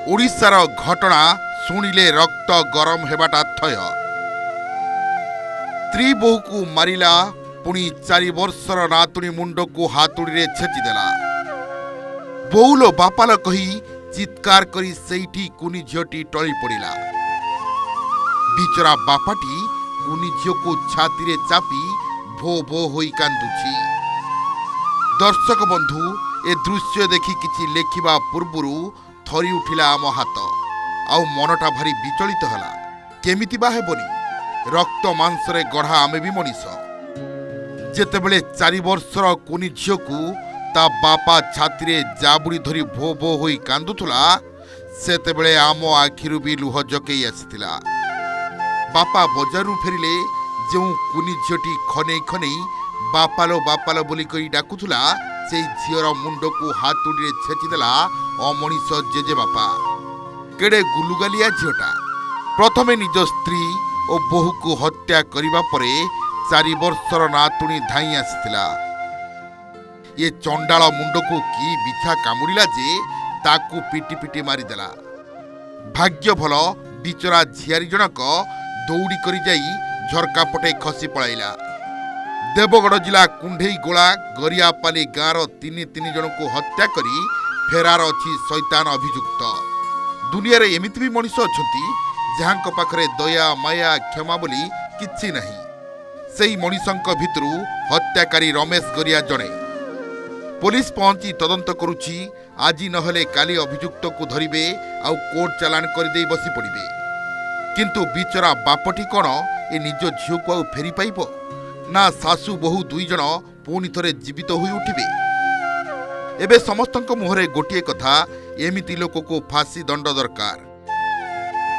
ओडिशार घटना शुणिले रक्त गरम हेबाटा थय। स्त्री बोहू को मारिला पुणी 4 वर्षर नातुणी मुंड को हातुड़ी छेचिदेला। बोउलो बापाल कही चित्कार करी सेठी कुनी झीटी टली पड़ा। बिचरा बापाटी कुनी झील को छाती चापी भो भो होई कांदुची। दर्शक बंधु ए दृश्य देखि किछि लेखिबा पूर्वरु थरी उठिला आम हाथ आउ मनटा भारी विचलित हला। केमिति बा हेबनी रक्त मांसरे गढ़ा आमे भी मनीष। जेतेबेले 4 वर्षर कुनी झील को ता बापा छाती जाबुड़ी धरी भो भो होई कांदुथुला सेतेबेले आम आखिरु भी लुह जकई आसिथिला। बापा बजारु फेरिले जो कुनी झीटी खनेई खनेई बापालो बोली कही डाकुथुला से झीर मुंड को हातुड़ी छेचिदेला अमनीष जेजे बापा। केड़े गुलुगालिया झीटा प्रथमे निज स्त्री और बोहू को हत्या करिबा परे 4 वर्षर नातुणी धाई आसिथिला। ये चंडाल मुंड को की बिछा कामुड़िला जे ताकू पिटी पिटी मारिदेला। भाग्य भल बिचरा झियारी जनक दौड़ी करी जाई झरका पटे खसी पड़ाइला। देवगढ़ जिला कुंढेई गोला गरियापाली गाँवर 3 जन को हत्या करी फेरार अच्छी शैतान अभियुक्त। दुनिया रे एमिति भी मनीष अछंती जहांक पाखरे दया माया क्षमा बोली किछि नहीं। सेही मनीषंक भितरु हत्याकारी रमेश गरिया जणे। पुलिस पहुंची तदंत करुछि। आज नहले काली अभियुक्त को धरिबे आउ कोर्ट चालान करदे बसी पड़िबे। किंतु बिचरा बापटी कौन ए निज झील को आउ फेरी पाइब ना सासू बहु 2 जन पुणी थरे जीवित होई उठिबे। एबे समस्तंक मुहरे गोटिए कथा एमिति लोक को फांसी दंड दरकार।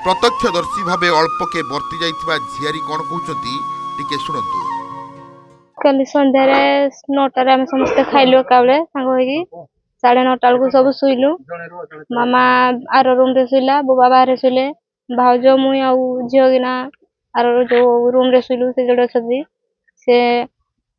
प्रत्यक्षदर्शी भावे अल्पके बर्ती जाइथिबा झियारी कौन कहउचंती टिके सुनंतु। कल संध्यारे 9टार आम समस्ते खाइलु एकाबले सांग होगी 9:30 बेलू सब शुइलु। मामा आर रूम रे शुइला, बुबा बाहर शुइले, भाउज मुई आउ झियो गिना आर जो रूम रे शुइलु। से जड़े छथि से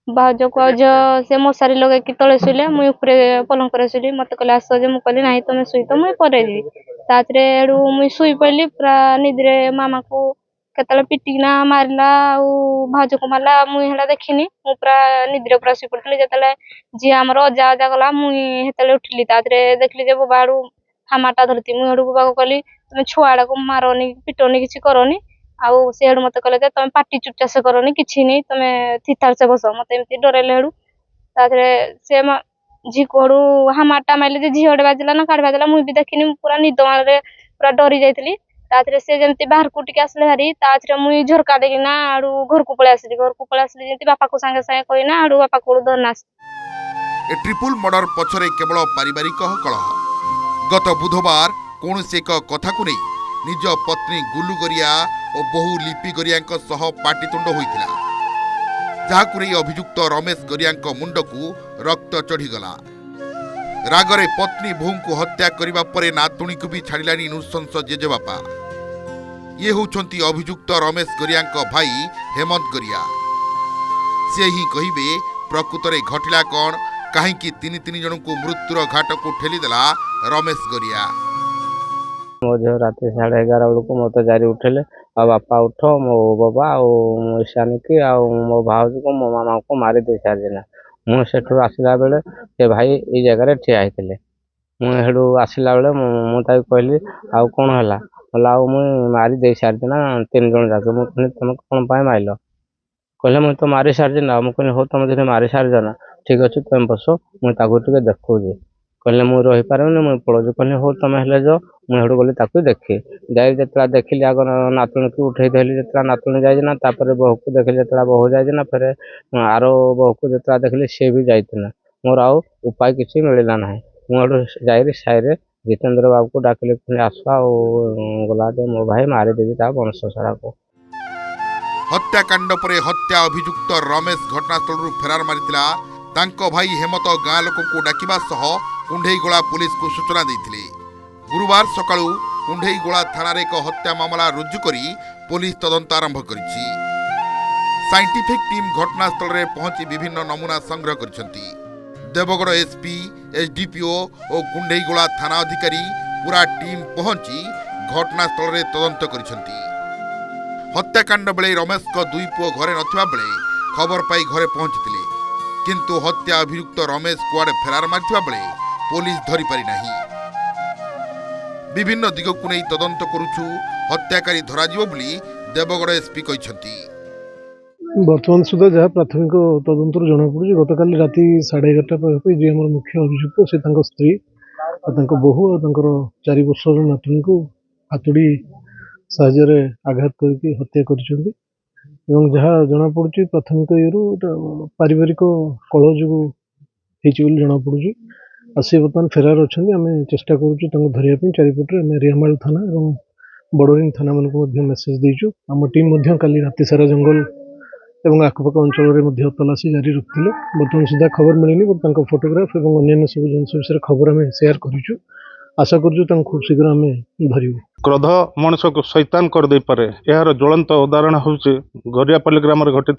भाउज को आज से मशारी लगे कि तले शुइले, मुई ऊपरे पलंग करे शुइली। मते कहले आसो जे मु कहली नाही तमे शुइ तो मुई परे जी। तातरे एडू मुई शुइ पड़ली पूरा निद्रे। मामा को केतले पिटिना मारला आउ भाउज को मारला मुई हेला देखिनी। मु पूरा निद्रे पूरा शुइ पड़ली। जेतले जी हमर अजा अजा गला मुई हेतले उठली। तातरे देखली जे बाबाडू हामाटा धरती। मुई हेडू बाबा को कहली तमे छुआडा को मारोनी पिटोनी किछि करोनी। आउ से हेडू मते कहले जे तमे पाटी चुपचाप से करोनी किछि नहीं, तमे थिथार से बसो। मते एमती डरेले हेडू। तातरे से झी को हेडू हामाटा मारले जे झीओडे बाजला ना काढ बाजला मुई भी देखिनी। पूरा निद मारे पूरा डरी जाइतली। तातरे से जेमती बाहर को टिके आसले हारी तातरे मुई झरका देगिना आडू घर को पळे आसली। घर को पळे आसली जेमती बापा को संगे संगे कहिना आडू बापा को धरनास। ए ट्रिपल मर्डर पछरे केवल पारिवारिक कलह। गत बुधवार कौनसी एक कथा को नहीं निज पत्नी गुलू गरिया और बहु लिपि गरिया सह पाटितुंड होइतिला। जहाकु रे अभियुक्त रमेश गरिया मुंड को रक्त चढ़ीगला। रागरे पत्नी बोहू को हत्या करिबा परे नातुणी को भी छाड़िलानी नृशंस जेजे बापा। ये होउछंती अभियुक्त रमेश गरिया भाई हेमंत गरिया। से ही कहिबे प्रकृतरे घटिला कौन कहीं 3 जन को मृत्युर घाट को ठेलीदेला रमेश गरिया। मो झील रात 11:30 बेलू मत जारी उठेले आ बापा उठ मो बाबा मो ईशानी की मो भाउज को मो मामा को मारी दे सारिना। मु सेठू आसला बेले से भाई ई जगह ठिया होते। मुझे आसला बेले मुझे कहली आउ कौन है बोला मुझे मारी दे सारिना 3 जन जाक। मुझे तुम कौन पाई मारिल कहले मुझे तो मारी सारी ना। मुझे हो तुम जो मारी सारी ना ठीक अच्छे तुम बस मुझे देखुची। कहले मुझे रही पारे मुझे पड़ोसी कहली हो तुम हेले जो मुझे गली ताकू देखी जाए जितना देखिली आग नातुणी की उठे देली जितना नातुणी जाइना बहू को देखिली जितना बहू जाइना फिर आर बहू को जितना देखिली सी भी जाइना। मोर आउ उपाय किसी मिलला ना। मुझे जाइरी साइरे जितेंद्र बाबू को डाकिली आस गला मो भाई मारी देवी वंश सारा को। हत्याकांड पर हत्या अभियुक्त रमेश घटनास्थल फेरार मारिथिला। तांको भाई हेमत गाँ लोक को डाकिबा सह कुंढेईगोला पुलिस को सूचना देथिले। गुरुवार सकाळू कुंढेईगोला थाना रे एक हत्या मामला रुजु करी पुलिस तदंत आरंभ करिछि। साइंटिफिक टीम घटनास्थल रे पहुंची विभिन्न नमूना संग्रह करिसंती। देवगढ़ एसपी एसडीपीओ और कुंढेईगोला थाना अधिकारी पूरा टीम पहुंची घटनास्थल रे तदंत करिसेंती। हत्याकांड बेले रमेश को दुई पुओ घरे नथिबा बेले खबर पाई घरे पहुंचथिले, किंतु हत्या अभियुक्त रमेश कुआडे फेरार मारिथिबा बेले पुलिस धरि पारि नाही। विभिन्न दिग को नहीं तदंत करुछु, हत्याकारी धराजिबो बोली देवगढ़ एसपी कहिसेंती। बर्तमान सुधा जहाँ प्राथमिक तदंत जना पड़ी गतकाली राति 11:30 पाखे जी आम मुख्य अभियुक्त से स्त्री और बोहू और 4 वर्षर नातुणी को हातुड़ी साहाय्य आघात करके हत्या कर जहाँ जना पड़ी प्राथमिक ये पारिवारिक कलह जो जना पड़ी आसी बर्तमान फेरार अच्छा आम चेष्टा करूँ धरने चारिपटे आम रियामाल थाना और बड़रिंग थाना मान मेसेज देचु। आम टीम काली राति सारा जंगल एवं आखपाख अंचल तलाशी जारी रखते बर्तमान सुधा खबर मिलनी बट फोटोग्राफ और अन्य सब जिन विषय खबर आम सेयार करूँ। आशा करूँ खूब शीघ्र आम धरबू। क्रोध मनुष्य को शैतान कर दे पारे यार ज्वलंत उदाहरण हूँ गरियापल्ली ग्राम घटी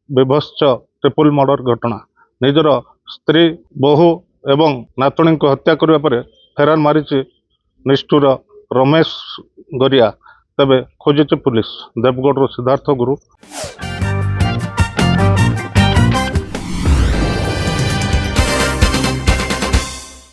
विभत्स ट्रिपल मर्डर घटना। निजर स्त्री बहु एवं नातुणी को हत्या करने पर फेरार मारी निष्ठुर रमेश गरिया तेबे खोजे पुलिस। देवगढ़ सिद्धार्थ गुरु।